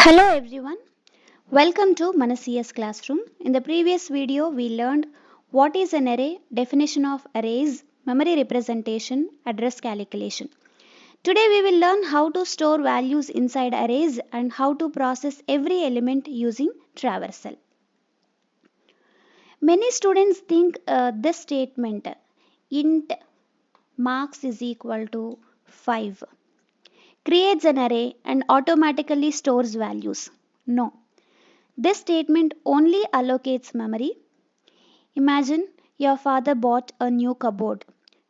Hello everyone, welcome to Mana CS Classroom. In the previous video, we learned what is an array, definition of arrays, memory representation, address calculation. Today we will learn how to store values inside arrays and how to process every element using traversal. Many students think this statement int marks is equal to 5 creates an array and automatically stores values. No. This statement only allocates memory. Imagine your father bought a new cupboard.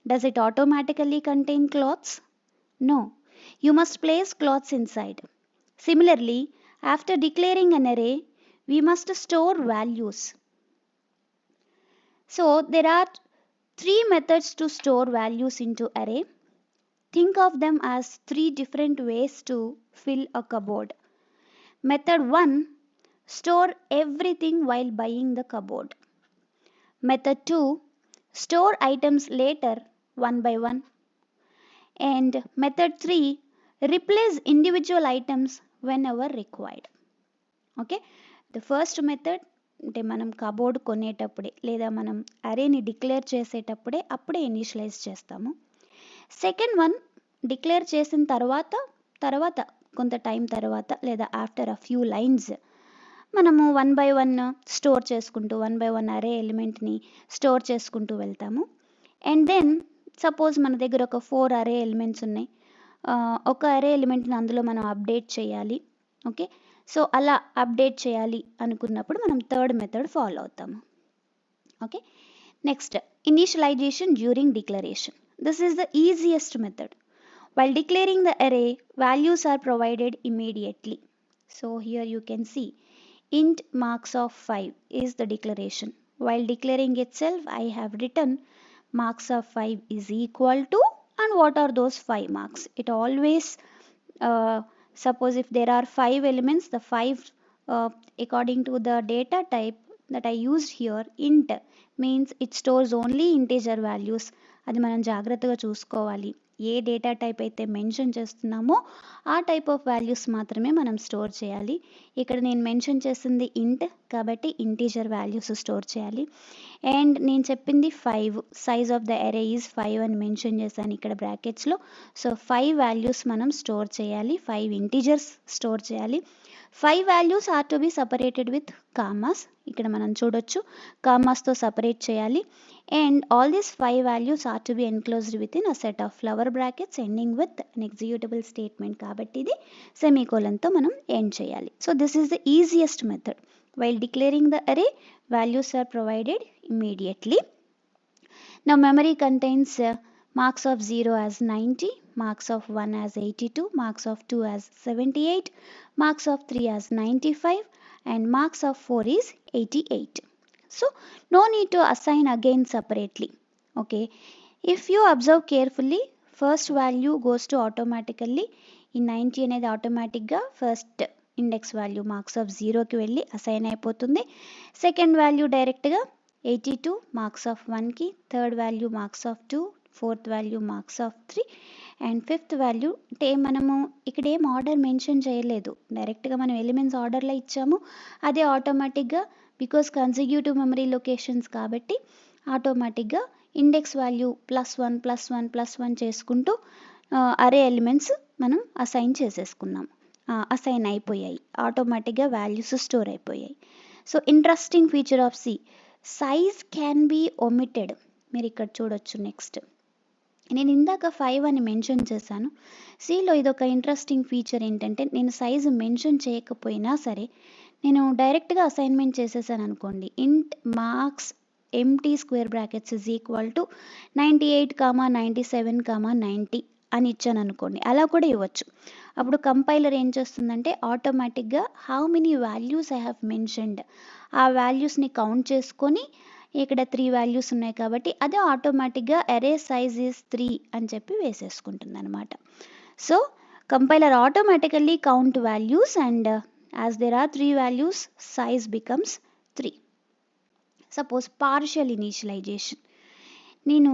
Does it automatically contain clothes? No. You must place clothes inside. Similarly, after declaring an array, we must store values. So there are three methods to store values into array. Think of them as three different ways to fill a cupboard. Method 1. Store everything while buying the cupboard. Method 2. Store items later one by one. And method 3. Replace individual items whenever required. Okay. The first method అంటే మనం cupboard కొనేటప్పుడే లేదా మనం అరేని declare చేసేటప్పుడే అప్పుడే initialise చేస్తాము. Second one declare చేసిన తర్వాత కొంత టైం తర్వాత లేదా ఆఫ్టర్ అ ఫ్యూ లైన్స్ మనము వన్ బై వన్ స్టోర్ చేసుకుంటూ వన్ బై వన్ అరే ఎలిమెంట్ని స్టోర్ చేసుకుంటూ వెళ్తాము. అండ్ దెన్ సపోజ్ మన దగ్గర ఒక 4 అరే ఎలిమెంట్స్ ఉన్నాయి. ఒక అరే ఎలిమెంట్ని అందులో మనం అప్డేట్ చేయాలి. ఓకే, సో అలా అప్డేట్ చేయాలి అనుకున్నప్పుడు మనం థర్డ్ మెథడ్ ఫాలో అవుతాము. Okay, next initialisation during declaration. This is the easiest method. While declaring the array, values are provided immediately. So here you can see int marks of 5 is the declaration. While declaring itself, I have written marks of 5 is equal to, and what are those 5 marks? It always, suppose if there are 5 elements, the 5 according to the data type that I used here, int means it stores only integer values. అది మనం జాగ్రత్తగా చూసుకోవాలి. ఏ data type అయితే mention చేస్తున్నామో ఆ type of values మాత్రమే మనం store చేయాలి. ఇక్కడ నేను మెన్షన్ చేసింది ఇంట్ కాబట్టి ఇంటీజర్ వాల్యూస్ స్టోర్ చేయాలి. అండ్ నేను చెప్పింది 5 size of the array is 5 అని మెన్షన్ చేశాను ఇక్కడ బ్రాకెట్స్లో. సో 5 వాల్యూస్ మనం స్టోర్ చేయాలి, 5 ఇంటీజర్స్ స్టోర్ చేయాలి. 5 values are to be separated with commas. ఇక్కడ మనం చూడొచ్చు కామాస్తో సపరేట్ చేయాలి. And all these 5 values are to be enclosed within a set of flower brackets ending with an executable statement. కాబట్టి ఇది సెమీకోలన్తో మనం ఎండ్ చేయాలి. So this is the easiest method. While declaring the array, values are provided immediately. Now memory contains marks of 0 as 90, marks of 1 as 82, marks of 2 as 78, marks of 3 as 95, and marks of 4 is 88. So no need to assign again separately. Okay, if you observe carefully, first value goes to automatically in 90 అనేది ఆటోమేటిక్గా first index value marks of 0కి వెళ్ళి assign అయిపోతుంది. Second value డైరెక్ట్గా 82 marks of 1కి, third value marks of 2, fourth value marks of 3 and fifth value అంటే మనము ఇక్కడ ఏం ఆర్డర్ మెన్షన్ చేయలేదు, డైరెక్ట్గా మనం ఎలిమెంట్స్ ఆర్డర్లో ఇచ్చాము. అదే ఆటోమేటిక్గా బికాస్ కన్సిక్యూటివ్ మెమరీ లొకేషన్స్ కాబట్టి ఆటోమేటిక్గా ఇండెక్స్ వాల్యూ +1 చేసుకుంటూ అరే ఎలిమెంట్స్ మనం అసైన్ చేసేసుకున్నాం, అసైన్ అయిపోయాయి, ఆటోమేటిక్గా వాల్యూస్ స్టోర్ అయిపోయాయి. So interesting feature of C, size can be omitted. మీరు ఇక్కడ చూడొచ్చు. నెక్స్ట్ నేను ఇందాక 5 అని మెన్షన్ చేశాను. సిలో ఇదొక ఇంట్రెస్టింగ్ ఫీచర్ ఏంటంటే నేను సైజు మెన్షన్ చేయకపోయినా సరే నేను డైరెక్ట్గా అసైన్మెంట్ చేసేసాను అనుకోండి. ఇంట్ marks empty square brackets is equal to 98, 97, 90 అని ఇచ్చాను అనుకోండి. అలా కూడా ఇవ్వచ్చు. అప్పుడు కంపైలర్ ఏం చేస్తుందంటే ఆటోమేటిక్గా how many values I have mentioned ఆ వాల్యూస్ని కౌంట్ చేసుకొని ఇక్కడ 3 వాల్యూస్ ఉన్నాయి కాబట్టి అదే ఆటోమేటిక్గా అరే సైజ్ ఈజ్ 3 అని చెప్పి వేసేసుకుంటుంది అనమాట. So compiler automatically count values and as there are 3 values size becomes 3. Suppose partial initialisation. నేను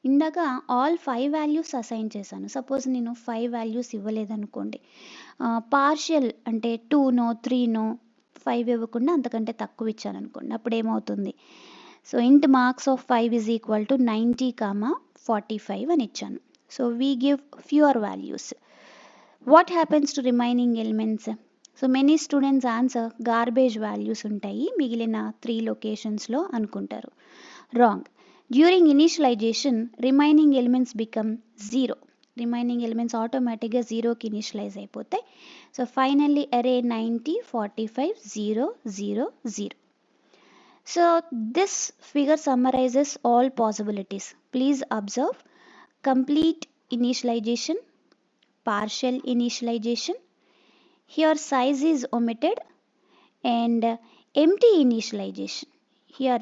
ఇందాక ఆల్ 5 వాల్యూస్ అసైన్ చేశాను. సపోజ్ నేను 5 వాల్యూస్ ఇవ్వలేదనుకోండి, పార్షియల్ అంటే 2నో 3నో 5 ఇవ్వకుండా అంతకంటే తక్కువ ఇచ్చాననుకోండి, అప్పుడు ఏమవుతుంది? So int marks of 5 is equal to 90, 45 అని ఇచ్చాను. So we give fewer values. What happens to remaining elements? So many students answer garbage values ఉంటాయి మిగిలిన 3 లొకేషన్స్లో అనుకుంటారు. Wrong. During initialization remaining elements become 0. Remaining elements ఆటోమేటిక్గా 0కి initialize అయిపోతాయి. So finally అరే 90, 45, 0, 0, 0. So this figure summarizes all possibilities. Please observe complete initialization, partial initialization, here size is omitted, and empty initialization. Here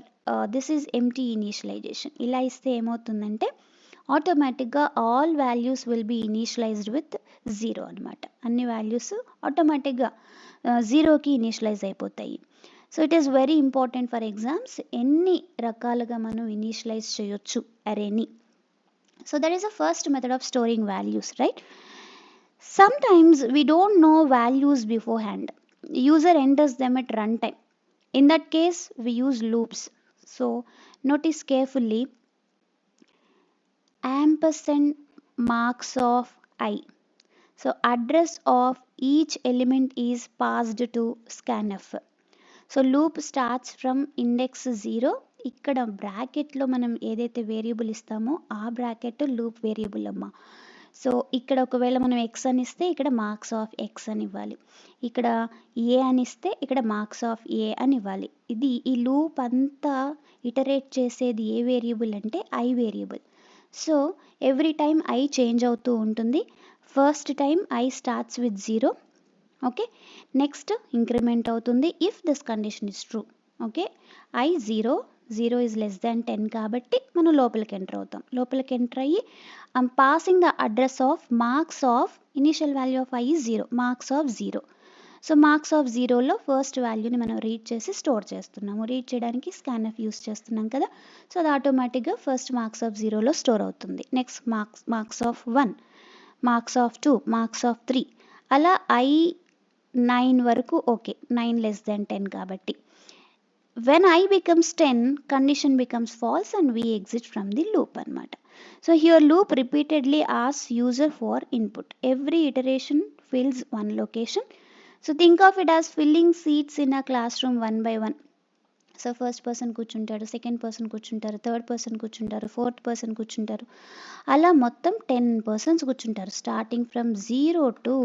this is empty initialization. ఇలా ఇస్తే ఏమవుతుందంటే ఆటోమేటిక్గా all values will be initialized with 0 అనమాట. అన్ని values ఆటోమేటిక్గా 0కి initialize అయిపోతాయి. So it is very important for exams. ఎన్ని రకాలుగా మనం ఇనిషియలైజ్ చేయొచ్చు అరేని. So that is the first method of storing values, right? Sometimes we don't know values beforehand. User enters them at runtime. In that case, we use loops. So notice carefully, ampersand marks of I. So address of each element is passed to scanf. So loop starts from index 0. ఇక్కడ బ్రాకెట్లో మనం ఏదైతే variable ఇస్తామో ఆ bracket loop variable అమ్మ. So ఇక్కడ ఒకవేళ మనం ఎక్స్ అని ఇస్తే ఇక్కడ మార్క్స్ ఆఫ్ ఎక్స్ అని ఇవ్వాలి, ఇక్కడ ఏ అని ఇస్తే ఇక్కడ మార్క్స్ ఆఫ్ ఏ అని ఇవ్వాలి. ఇది ఈ లూప్ అంతా ఇటరేట్ చేసేది ఏ వేరియబుల్ అంటే I variable. So every time I change అవుతూ ఉంటుంది. First time I starts with 0. Okay, next increment అవుతుంది if this condition is true. Okay, I 0 is less than 10 కాబట్టి మనం లోపలికి ఎంటర్ అవుతాం. లోపలికి ఎంటర్ అయ్యి I'm passing the address of marks of initial value of I 0, marks of 0. So marks of 0లో first వాల్యూని మనం రీడ్ చేసి స్టోర్ చేస్తున్నాము. రీడ్ చేయడానికి స్కాన్ఎఫ్ యూస్ చేస్తున్నాం కదా. సో అది ఆటోమేటిక్గా ఫస్ట్ మార్క్స్ ఆఫ్ 0లో స్టోర్ అవుతుంది. Next marks of 1, marks of 2, marks of 3, అలా ఐ 9 వరకు. ఓకే, 9 లెస్ దాన్ 10 కాబట్టి when I becomes 10 condition becomes false and we exit from the loop అనమాట. So here loop repeatedly asks user for input. Every iteration fills one location. So think of it as filling seats in a classroom one by one. So first person కూర్చుంటారు, second person కూర్చుంటారు, third person కూర్చుంటారు, fourth person కూర్చుంటారు, అలా మొత్తం 10 persons కూర్చుంటారు starting from 0 to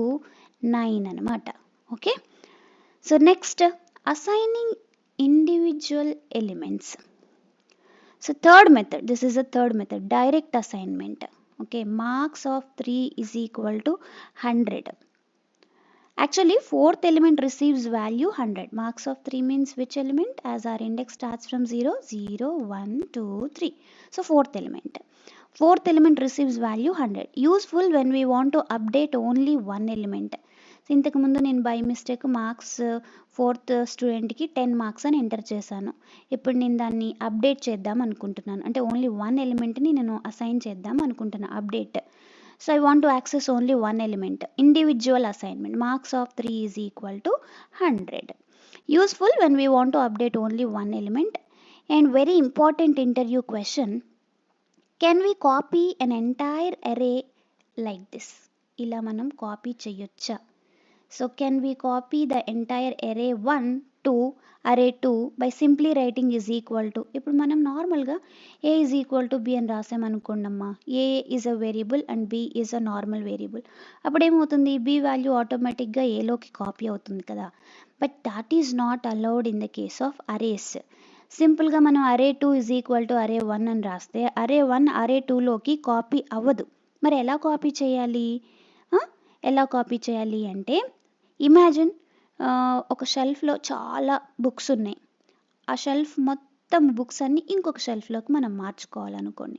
9 అనమాట. Okay, so next assigning individual elements. So third method, this is the third method, direct assignment. Okay, marks of 3 is equal to 100. Actually, fourth element receives value 100. Marks of 3 means which element? As our index starts from 0, 0, 1, 2, 3. So fourth element. Fourth element receives value 100. Useful when we want to update only one element. So ఇంతకు ముందు నేను by mistake marks fourth స్టూడెంట్కి 10 marks అని enter చేశాను. ఇప్పుడు నేను దాన్ని update చేద్దాం అనుకుంటున్నాను, అంటే ఓన్లీ వన్ ఎలిమెంట్ని నేను అసైన్ చేద్దాం అనుకుంటున్నాను, update. So I want to access only one element, individual assignment. Marks of 3 is equal to 100. Useful when we want to update only one element. And very important interview question, can we copy an entire array like this? Ila manam copy cheyocha. So can we copy the entire array 1 to array 2 by simply writing is equal to? ఇప్పుడు మనం నార్మల్గా a is equal to b అని రాసామనుకోండమ్మా, a is a variable and b is a normal variable. అప్పుడు ఏమవుతుంది, b value ఆటోమేటిక్గా ఏలోకి copy అవుతుంది కదా. But that is not allowed in the case of arrays. సింపుల్గా మనం array 2 is equal to array 1 అని రాస్తే array 1 array 2లోకి కాపీ అవ్వదు. మరి ఎలా కాపీ చేయాలి? ఎలా కాపీ చేయాలి అంటే, ఇమాజిన్ ఒక షెల్ఫ్లో చాలా బుక్స్ ఉన్నాయి, ఆ షెల్ఫ్ మొత్తం బుక్స్ అన్ని ఇంకొక షెల్ఫ్లోకి మనం మార్చుకోవాలనుకోండి.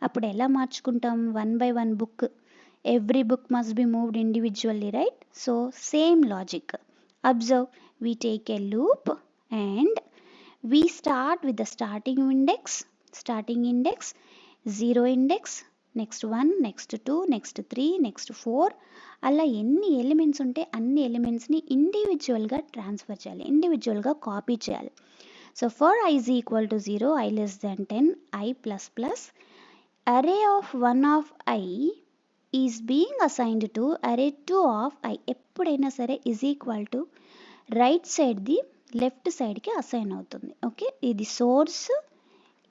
అప్పుడు ఎలా మార్చుకుంటాం? 1 by 1 book, every book must be moved individually, right? So same logic. Observe, we take a loop and we start with the starting index 0 index, next 1, next 2, next 3, next 4, అలా ఎన్ని elements ఉంటే అన్ని ఎలిమెంట్స్ని ఇండివిజువల్గా ట్రాన్స్ఫర్ చేయాలి, ఇండివిజువల్గా copy చేయాలి. So for I is equal to 0, I less than 10, I plus plus, array of 1 of I is being assigned to array 2 of I. ఎప్పుడైనా సరే is equal to రైట్ సైడ్ది లెఫ్ట్ సైడ్కి అసైన్ అవుతుంది. Okay, ఇది source,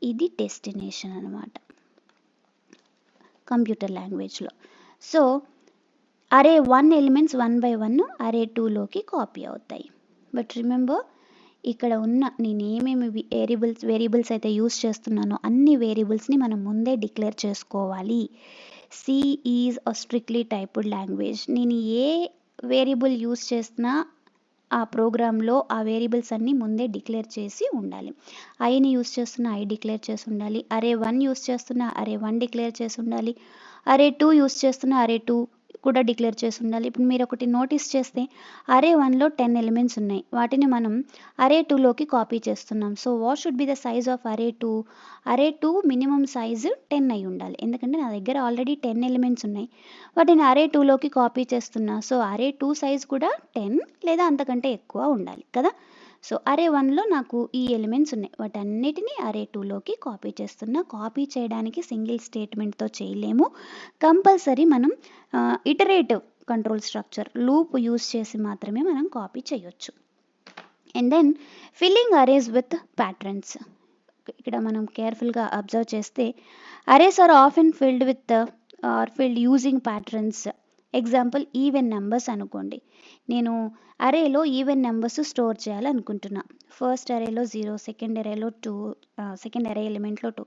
ఇది destination అనమాట computer లాంగ్వేజ్లో. So array 1 elements 1 by 1 array 2లోకి కాపీ అవుతాయి. బట్ రిమెంబర్, ఇక్కడ ఉన్న నేను ఏమేమి వేరియబుల్స్ అయితే యూస్ చేస్తున్నానో అన్ని వేరియబుల్స్ని మనం ముందే డిక్లేర్ చేసుకోవాలి. C is a strictly typed language. నేను ఏ వేరియబుల్ యూస్ చేసినా ఆ ప్రోగ్రాంలో ఆ వేరియబుల్స్ అన్నీ ముందే డిక్లేర్ చేసి ఉండాలి. ఐని యూస్ చేస్తున్నా ఐ డిక్లేర్ చేసి ఉండాలి, అరే 1 యూస్ చేస్తున్నా అరే 1 డిక్లేర్ చేసి ఉండాలి, అరే 2 యూస్ చేస్తున్నా అరే 2 కూడా డిక్లేర్ చేసి ఉండాలి. ఇప్పుడు మీరు ఒకటి నోటీస్ చేస్తే అరే 1లో 10 ఎలిమెంట్స్ ఉన్నాయి, వాటిని మనం అరే 2లోకి కాపీ చేస్తున్నాం. So what should be the size of అరే 2? అరే 2 మినిమం సైజు 10 అయి ఉండాలి, ఎందుకంటే నా దగ్గర ఆల్రెడీ 10 ఎలిమెంట్స్ ఉన్నాయి, వాటిని అరే 2లోకి కాపీ చేస్తున్నా. సో అరే 2 సైజ్ కూడా 10 లేదా అంతకంటే ఎక్కువ ఉండాలి కదా. సో అరే 1లో నాకు ఈ ఎలిమెంట్స్ ఉన్నాయి, వాటన్నిటిని అరే 2లోకి కాపీ చేస్తున్నా. కాపీ చేయడానికి సింగిల్ స్టేట్మెంట్తో చేయలేము, కంపల్సరీ మనం iterative control structure loop use చేసి మాత్రమే మనం కాపీ చేయొచ్చు. And then filling arrays with patterns. ఇక్కడ మనం కేర్ఫుల్గా అబ్జర్వ్ చేస్తే arrays are often filled with or filled using patterns. Example even numbers అనుకోండి, నేను అరేలో ఈవెన్ నెంబర్స్ స్టోర్ చేయాలనుకుంటున్నా. ఫస్ట్ అరేలో 0, సెకండ్ అరేలో 2, సెకండ్ అరే ఎలిమెంట్లో 2,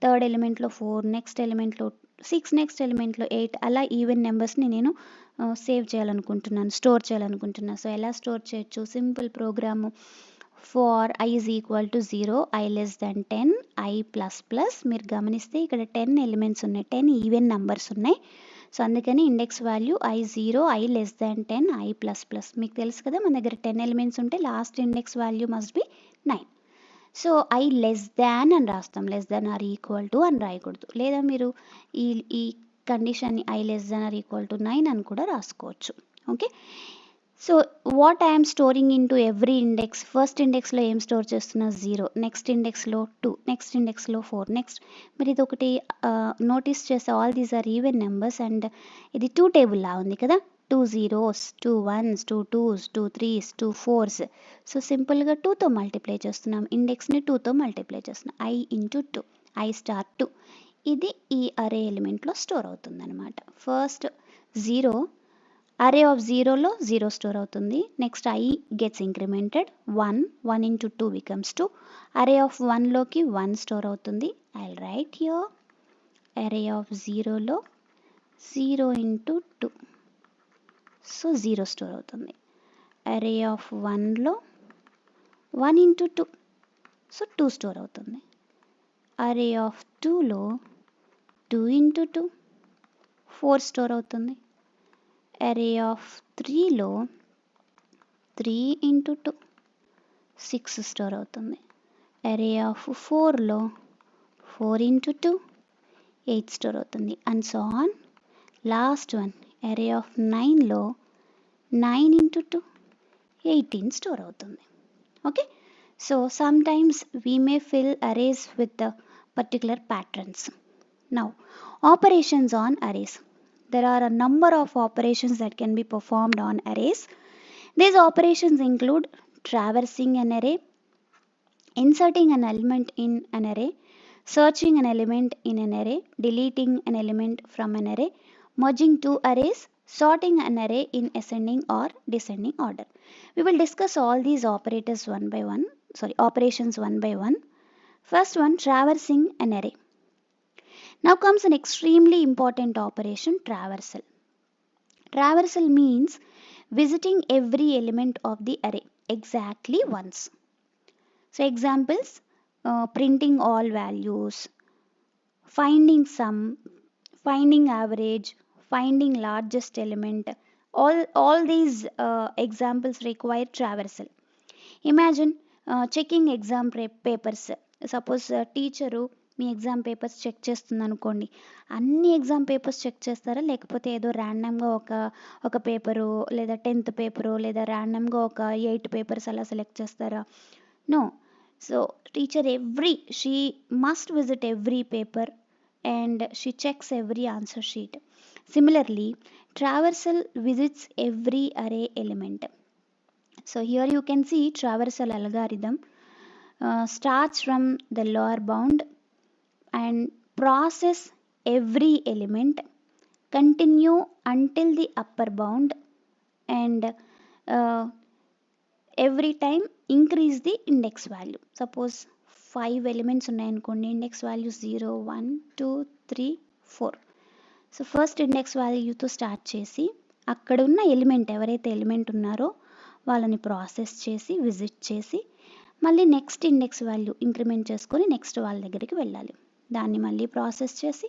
థర్డ్ ఎలిమెంట్లో 4, నెక్స్ట్ ఎలిమెంట్లో 6, నెక్స్ట్ ఎలిమెంట్లో 8, అలా ఈవెన్ నెంబర్స్ని నేను సేవ్ చేయాలనుకుంటున్నాను, స్టోర్ చేయాలనుకుంటున్నాను. సో ఎలా స్టోర్ చేయొచ్చు? Simple program. For I is equal to 0, I less than 10, I plus plus. మీరు గమనిస్తే ఇక్కడ 10 ఎలిమెంట్స్ ఉన్నాయి, 10 ఈవెన్ నెంబర్స్ ఉన్నాయి. సో అందుకని index value I0, I less than 10, I plus plus. మీకు తెలుసు కదా, మన దగ్గర 10 ఎలిమెంట్స్ ఉంటే last index value must be 9. So I less than అని రాస్తాం, less than or equal to అని రాయకూడదు. లేదా మీరు ఈ కండిషన్ని I less than or equal to 9 అని కూడా రాసుకోవచ్చు. Okay, so what I'm storing into every index? First ఇండెక్స్లో ఏం స్టోర్ చేస్తున్నా? 0, నెక్స్ట్ ఇండెక్స్లో 2, నెక్స్ట్ ఇండెక్స్లో 4, నెక్స్ట్. మీరు ఇది ఒకటి నోటీస్ చేస్తే all these are even numbers and ఇది 2 టేబుల్ లా ఉంది కదా, 2 zeros, 2 1s, 2 2s, 2 3s, 2 4s. So సింపుల్గా 2తో మల్టిప్లై చేస్తున్నాం, ఇండెక్స్ని 2తో మల్టిప్లై చేస్తున్నాం. I ఇంటూ 2, I స్టార్ 2, ఇది ఈ అరే ఎలిమెంట్లో స్టోర్ అవుతుంది అనమాట. ఫస్ట్ 0, అరే ఆఫ్ 0లో 0 స్టోర్ అవుతుంది. Next I gets incremented 1, 1 into 2 becomes 2. Array of 1లోకి 1 స్టోర్ అవుతుంది. I right here array of 0లో 0 ఇంటూ 2, సో 0 స్టోర్ అవుతుంది. అరే ఆఫ్ 1లో 1 ఇంటూ 2, సో 2 స్టోర్ అవుతుంది. అరే ఆఫ్ 2లో 2 ఇంటూ 2, 4 స్టోర్ అవుతుంది. అరే ఆఫ్ 3లో 3 ఇంటూ 2, 6 స్టోర్ అవుతుంది. అరే ఆఫ్ 4లో 4 ఇంటూ 2, 8 స్టోర్ అవుతుంది. And so on. Last one array of 9లో 9 ఇంటూ 2, 18 స్టోర్ అవుతుంది. Okay, so sometimes we may fill arrays with the particular patterns. Now operations on arrays. There are a number of operations that can be performed on arrays. These operations include traversing an array, inserting an element in an array, searching an element in an array, deleting an element from an array, merging two arrays, sorting an array in ascending or descending order. We will discuss all these operations one by one. First one, traversing an array. Now comes an extremely important operation, traversal. Traversal means visiting every element of the array exactly once. So examples, printing all values, finding sum, finding average, finding largest element. All these examples require traversal. Imagine checking exam papers. Suppose teacher me exam papers check చేస్తుంది అనుకోండి, అన్ని exam papers check చేస్తారా, లేకపోతే ఏదో ర్యాండమ్గా ఒక paper లేదా 10th paper లేదా ర్యాండమ్గా ఒక 8 పేపర్స్ అలా సెలెక్ట్ చేస్తారా? నో. So teacher she must visit every paper and she checks every answer sheet. Similarly, traversal visits every array element. So here you can see traversal algorithm starts from the lower bound and process every element, continue until the upper bound, and uh, every time increase the index value. Suppose 5 elements ఉన్నాయనుకోండి, index values 0 1 2 3 4. So first index వాల్యూతో start చేసి అక్కడ ఉన్న element ఎవరైతే element ఉన్నారో వాళ్ళని process చేసి visit చేసి మళ్ళీ నెక్స్ట్ ఇండెక్స్ వాల్యూ ఇంక్రిమెంట్ చేసుకొని నెక్స్ట్ వాళ్ళ దగ్గరికి వెళ్ళాలి. దాన్ని మళ్ళీ ప్రాసెస్ చేసి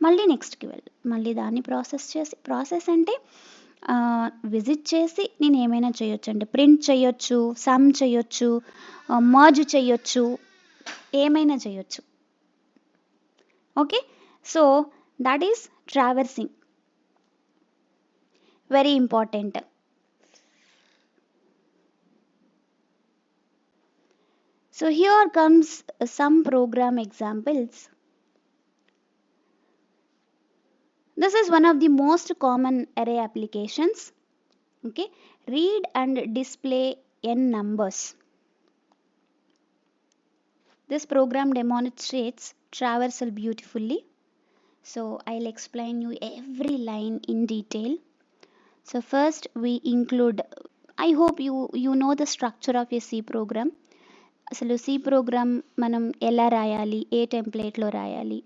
మళ్ళీ నెక్స్ట్కి వెళ్ళాలి, మళ్ళీ దాన్ని ప్రాసెస్ చేసి, ప్రాసెస్ అంటే విజిట్ చేసి నేను ఏమైనా చేయొచ్చు, అంటే ప్రింట్ చేయొచ్చు, సమ్ చేయొచ్చు, మర్జ్ చేయొచ్చు, ఏమైనా చేయొచ్చు. Okay, so that is traversing, very important. So here comes some program examples. This is one of the most common array applications. Okay, read and display n numbers. This program demonstrates traversal beautifully. So I'll explain you every line in detail. So first we include, I hope you know the structure of a C program. అసలు C program మనం ఎలా రాయాలి, ఏ టెంప్లెట్లో రాయాలి.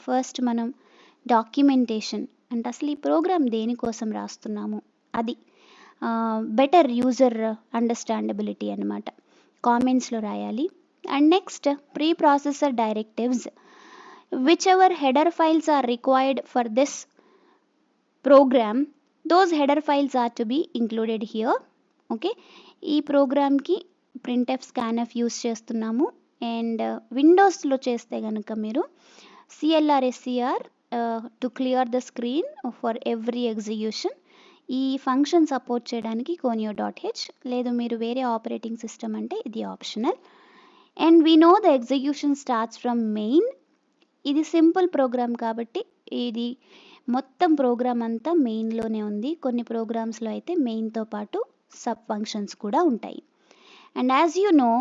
First మనం documentation, అంటే అసలు ఈ programme దేనికోసం రాస్తున్నాము అది, బెటర్ యూజర్ అండర్స్టాండబిలిటీ అనమాట, కామెంట్స్లో రాయాలి. And next preprocessor directives, whichever header files are required for this program, those header files are to be included here. Okay, ఈ ప్రోగ్రామ్కి printf scanf యూస్ చేస్తున్నాము. అండ్ విండోస్లో చేస్తే కనుక మీరు clr to clear the screen for every execution, ఈ function support చేయడానికి conio.h, లేదు మీరు వేరే ఆపరేటింగ్ సిస్టమ్ అంటే ఇది optional. And we know the execution starts from main. ఇది సింపుల్ ప్రోగ్రామ్ కాబట్టి ఇది మొత్తం ప్రోగ్రామ్ అంతా మెయిన్లోనే ఉంది. కొన్ని ప్రోగ్రామ్స్లో అయితే మెయిన్తో పాటు సబ్ ఫంక్షన్స్ కూడా ఉంటాయి. And as you know,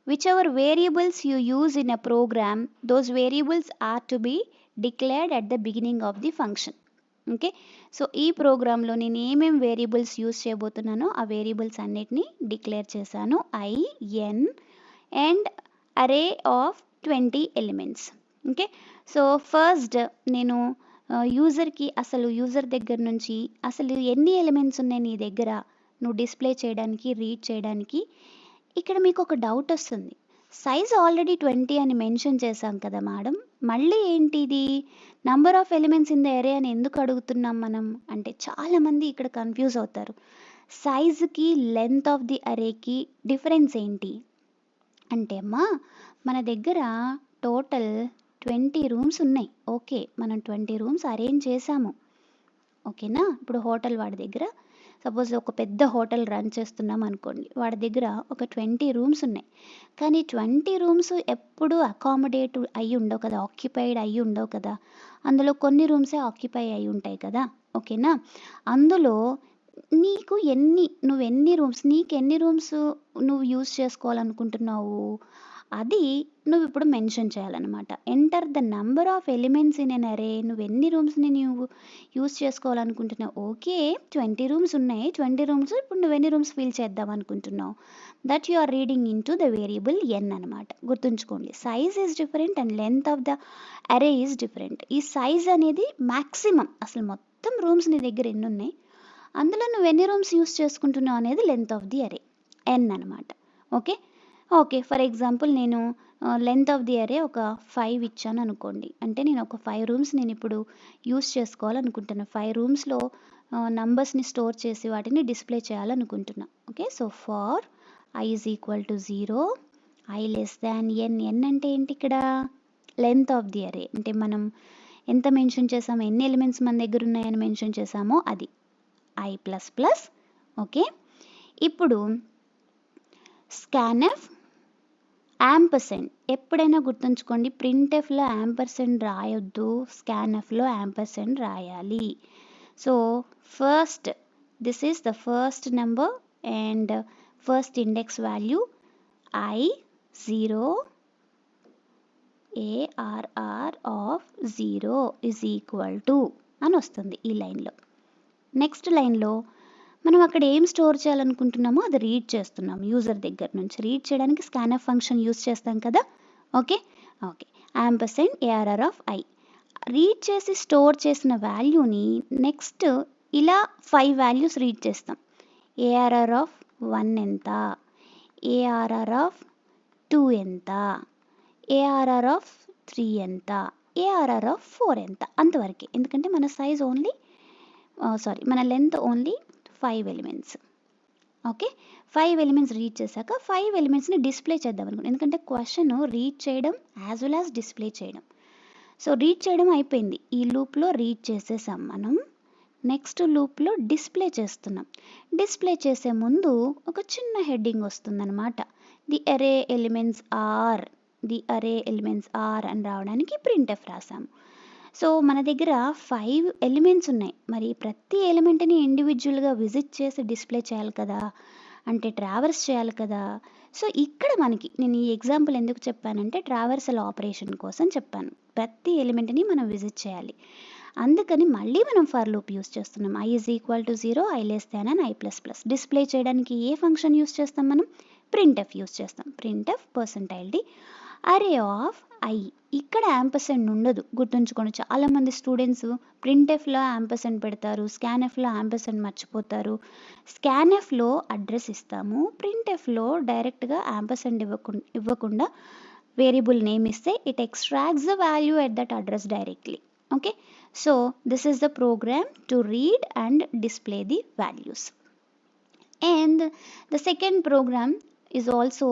whichever variables you use in a program, those variables are to be declared at the beginning of the function. Okay, so ఈ ప్రోగ్రాంలో నేను ఏమేం వేరియబుల్స్ యూజ్ చేయబోతున్నానో ఆ వేరియబుల్స్ అన్నిటిని డిక్లేర్ చేశాను. I, n and అరే of 20 elements. Okay, so first నేను యూజర్కి అసలు యూజర్ దగ్గర నుంచి అసలు ఎన్ని ఎలిమెంట్స్ ఉన్నాయి నీ దగ్గర నువ్వు డిస్ప్లే చేయడానికి, రీడ్ చేయడానికి. ఇక్కడ మీకు ఒక డౌట్ వస్తుంది, సైజ్ ఆల్రెడీ 20 అని మెన్షన్ చేశాం కదా మేడం, మళ్ళీ ఏంటి ఇది number of elements in the అరే అని ఎందుకు అడుగుతున్నాం మనం అంటే చాలామంది ఇక్కడ కన్ఫ్యూజ్ అవుతారు. సైజ్కి లెంత్ ఆఫ్ ది అరేకి డిఫరెన్స్ ఏంటి అంటే, అమ్మా మన దగ్గర టోటల్ 20 రూమ్స్ ఉన్నాయి. ఓకే, మనం 20 రూమ్స్ అరేంజ్ చేసాము. ఓకేనా, ఇప్పుడు హోటల్ వాడి దగ్గర సపోజ్ ఒక పెద్ద హోటల్ రన్ చేస్తున్నాం అనుకోండి, వాడి దగ్గర ఒక 20 రూమ్స్ ఉన్నాయి. కానీ 20 రూమ్స్ ఎప్పుడు అకామిడేట్ అయ్యి ఉండవు కదా, ఆక్యుపైడ్ అయ్యి ఉండవు కదా, అందులో కొన్ని రూమ్సే ఆక్యుపై అయి ఉంటాయి కదా. ఓకేనా, అందులో నువ్వు ఎన్ని రూమ్స్, నీకు ఎన్ని రూమ్స్ నువ్వు యూజ్ చేసుకోవాలనుకుంటున్నావు అది నువ్వు ఇప్పుడు మెన్షన్ చేయాలన్నమాట. Enter the number of elements in N array, నువ్వు ఎన్ని రూమ్స్ని నువ్వు యూజ్ చేసుకోవాలనుకుంటున్నావు. ఓకే, 20 రూమ్స్ ఉన్నాయి, 20 రూమ్స్ ఇప్పుడు నువ్వు ఎన్ని రూమ్స్ ఫిల్ చేద్దాం అనుకుంటున్నావు, that you are reading into the variable N అనమాట. గుర్తుంచుకోండి, size is different and length of the array is different. ఈ సైజ్ అనేది మ్యాక్సిమం, అసలు మొత్తం రూమ్స్ నీ దగ్గర ఎన్ని ఉన్నాయి అందులో నువ్వు ఎన్ని రూమ్స్ యూజ్ చేసుకుంటున్నావు అనేది లెంత్ ఆఫ్ ది అరే ఎన్ అనమాట. ఓకే, ఫర్ ఎగ్జాంపుల్ నేను లెంత్ ఆఫ్ ది అరే ఒక 5 ఇచ్చాను అనుకోండి, అంటే నేను ఒక 5 రూమ్స్ నేను ఇప్పుడు యూజ్ చేసుకోవాలనుకుంటున్నాను. 5 రూమ్స్లో నంబర్స్ని స్టోర్ చేసి వాటిని డిస్ప్లే చేయాలనుకుంటున్నా. Okay, so for i is equal to 0, i less than n. n అంటే ఏంటి ఇక్కడ లెంత్ ఆఫ్ ది అరే, అంటే మనం ఎంత మెన్షన్ చేసామో, ఎన్ని ఎలిమెంట్స్ మన దగ్గర ఉన్నాయని మెన్షన్ చేసామో అది i ప్లస్ ప్లస్. ఓకే, ఇప్పుడు స్కాన్ఎఫ్ యాంపర్సెంట్. ఎప్పుడైనా గుర్తుంచుకోండి, ప్రింట్ఎఫ్లో యాంపర్సెంట్ రాయొద్దు, స్కాన్ఎఫ్లో యాంపర్సెంట్ రాయాలి. So first, this is the first number and first index value i0 ARR of 0 is equal to అని వస్తుంది ఈ లైన్లో. నెక్స్ట్ లైన్లో మనం అక్కడ ఏం స్టోర్ చేయాలనుకుంటున్నామో అది రీడ్ చేస్తున్నాం. యూజర్ దగ్గర నుంచి రీడ్ చేయడానికి స్కాన్ఎఫ్ ఫంక్షన్ యూజ్ చేస్తాం కదా. Okay okay, ampersand ARR of i read చేసి స్టోర్ చేసిన వాల్యూని నెక్స్ట్ ఇలా 5 వాల్యూస్ రీడ్ చేస్తాం. ARR ఆఫ్ 1 ఎంత, ARR ఆఫ్ 2 ఎంత, ARR ఆఫ్ 3 ఎంత, ARR ఆఫ్ 4 ఎంత, అంతవరకు. ఎందుకంటే మన సైజ్ ఓన్లీ మన length only 5 elements. Okay, 5 elements read చేశాక 5 ఎలిమెంట్స్ని డిస్ప్లే చేద్దాం అనుకోండి. ఎందుకంటే క్వశ్చన్ రీడ్ చేయడం యాజ్ వెల్ యాజ్ డిస్ప్లే చేయడం. సో రీడ్ చేయడం అయిపోయింది, ఈ లూప్లో రీడ్ చేసేసాం మనం. నెక్స్ట్ లూప్లో డిస్ప్లే చేస్తున్నాం. డిస్ప్లే చేసే ముందు ఒక చిన్న హెడ్డింగ్ వస్తుందన్నమాట, ది అరే ఎలిమెంట్స్ ఆర్, ది అరే ఎలిమెంట్స్ ఆర్ అని రావడానికి ప్రింట్ఎఫ్ రాసాము. సో మన దగ్గర 5 ఎలిమెంట్స్ ఉన్నాయి, మరి ప్రతి ఎలిమెంట్ని ఇండివిజువల్గా విజిట్ చేసి డిస్ప్లే చేయాలి కదా, అంటే ట్రావర్స్ చేయాలి కదా. సో ఇక్కడ నేను ఈ ఎగ్జాంపుల్ ఎందుకు చెప్పానంటే ట్రావర్సల్ ఆపరేషన్ కోసం చెప్పాను. ప్రతి ఎలిమెంట్ని మనం విజిట్ చేయాలి, అందుకని మళ్ళీ మనం ఫర్ లూప్ యూస్ చేస్తున్నాం. i is equal to 0, i less than and i plus plus. Display చేయడానికి ఏ ఫంక్షన్ యూస్ చేస్తాం మనం, ప్రింట్ఎఫ్ యూస్ చేస్తాం. ప్రింట్ఎఫ్ %d అరే ఆఫ్ i. ఇక్కడ యాంపర్సెంట్ ఉండదు, గుర్తుంచుకోండి. చాలామంది స్టూడెంట్స్ ప్రింట్ఎఫ్లో యాంపర్సెంట్ పెడతారు, స్కాన్ఎఫ్లో యాంపర్సెంట్ మర్చిపోతారు. స్కాన్ఎఫ్లో అడ్రస్ ఇస్తాము, ప్రింట్ఎఫ్లో డైరెక్ట్గా యాంపర్సెంట్ ఇవ్వకుండా వేరియబుల్ నేమ్ ఇస్తే it extracts the value at that address directly. Okay, so this is the program to read and display the values. And the second program is also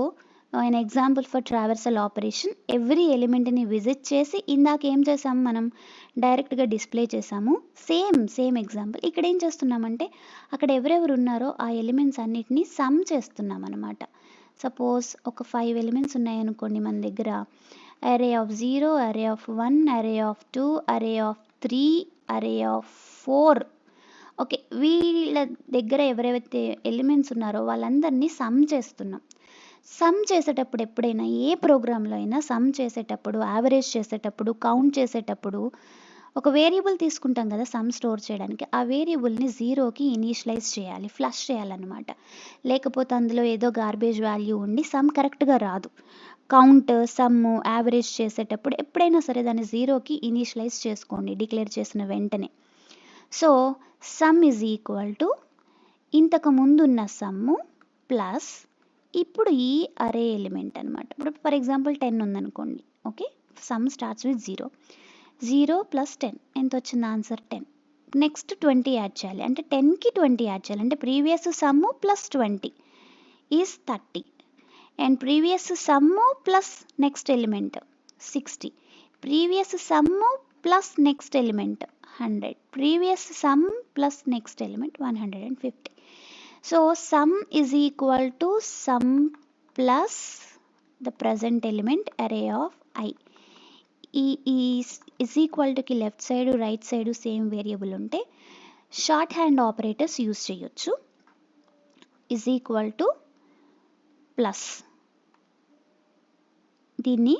an example for traversal operation. Every element ni visit chesi indaka em chesam manam direct ga display chesamu. Same example ikkada em chestunnamante akkada ఎవరెవరు ఉన్నారో ఆ elements అన్నిటిని some చేస్తున్నాం అన్నమాట. Suppose ఒక 5 elements ఉన్నాయి అనుకోండి మన దగ్గర, array of 0, array of 1, array of 2, array of 3, array of 4. Okay, వీళ్ళ దగ్గర ఎవరైతే ఎలిమెంట్స్ ఉన్నారో వాళ్ళందరినీ సమ్ చేస్తున్నాం. సమ్ చేసేటప్పుడు ఎప్పుడైనా ఏ ప్రోగ్రాంలో అయినా సమ్ చేసేటప్పుడు, యావరేజ్ చేసేటప్పుడు, కౌంట్ చేసేటప్పుడు ఒక వేరియబుల్ తీసుకుంటాం కదా సమ్ స్టోర్ చేయడానికి. ఆ వేరియబుల్ని 0కి ఇనీషియలైజ్ చేయాలి, ఫ్లష్ చేయాలన్నమాట. లేకపోతే అందులో ఏదో గార్బేజ్ వాల్యూ ఉండి సమ్ కరెక్ట్గా రాదు. కౌంట్, సమ్, యావరేజ్ చేసేటప్పుడు ఎప్పుడైనా సరే దాన్ని 0కి ఇనీషియలైజ్ చేసుకోండి డిక్లేర్ చేసిన వెంటనే. So sum is equal to ఇంతకు ముందున్న సమ్ము ప్లస్ ఇప్పుడు ఈ అరే ఎలిమెంట్ అనమాట. ఇప్పుడు ఫర్ ఎగ్జాంపుల్ 10 ఉందనుకోండి. Okay, some starts with 0 plus 10 ఎంత వచ్చింది ఆన్సర్ 10. నెక్స్ట్ 20 యాడ్ చేయాలి, అంటే 10కి 20 యాడ్ చేయాలి, అంటే previous sum plus 20 is 30. And previous sum plus next element 60, previous sum plus next element 100, previous sum plus next element 150. So sum is equal to sum plus the present element array of i. ఈ is equal టుకి left side right side same variable ఉంటే shorthand operators use చేయొచ్చు. Is equal to plus, దీన్ని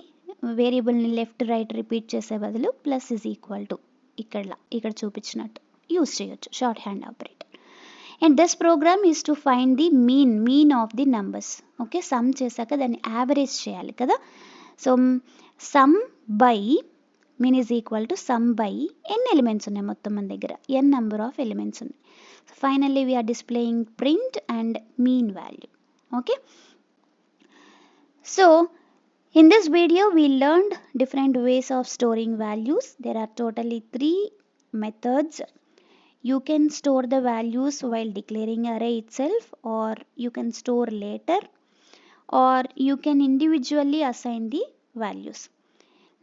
వేరియబుల్ని left right repeat చేసే బదులు plus is equal to ఇక్కడ చూపించినట్టు యూజ్ చేయొచ్చు shorthand operator. And this program is to find the mean of the numbers. Okay, sum చేశాక దాన్ని యావరేజ్ చేయాలి కదా. So sum by mean is equal to sum by ఎన్ని elements ఉన్నాయి మొత్తం మన దగ్గర, n నెంబర్ ఆఫ్ ఎలిమెంట్స్ ఉన్నాయి. So finally we are displaying print and mean value. Okay, so in this video we learned different ways of storing values. There are totally 3 methods. You can store the values while declaring array itself, or you can store later, or you can individually assign the values.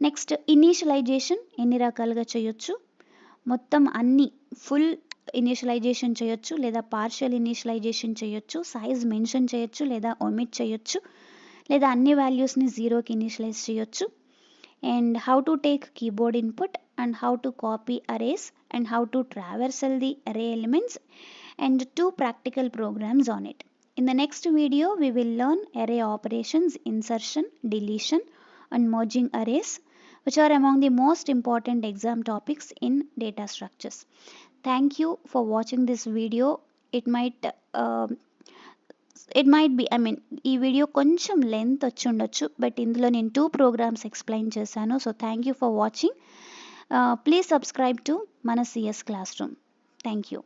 Next initialisation ఎన్ని రకాలుగా చేయొచ్చు, మొత్తం అన్ని full initialisation చేయొచ్చు లేదా partial initialisation చేయొచ్చు, size mention చేయొచ్చు లేదా ఒమిట్ చేయొచ్చు, లేదా అన్ని వాల్యూస్ని జీరోకి ఇనీషియలైజ్ చేయొచ్చు, and how to take keyboard input and how to copy arrays and how to traversal the array elements and 2 practical programs on it. In the next video, we will learn array operations, insertion, deletion, and merging arrays, which are among the most important exam topics in data structures. Thank you for watching this video. It might be, ఈ video కొంచెం length వచ్చి ఉండొచ్చు, but ఇందులో నేను 2 programs explain చేశాను. So thank you for watching. Please subscribe to మన CS classroom. Thank you.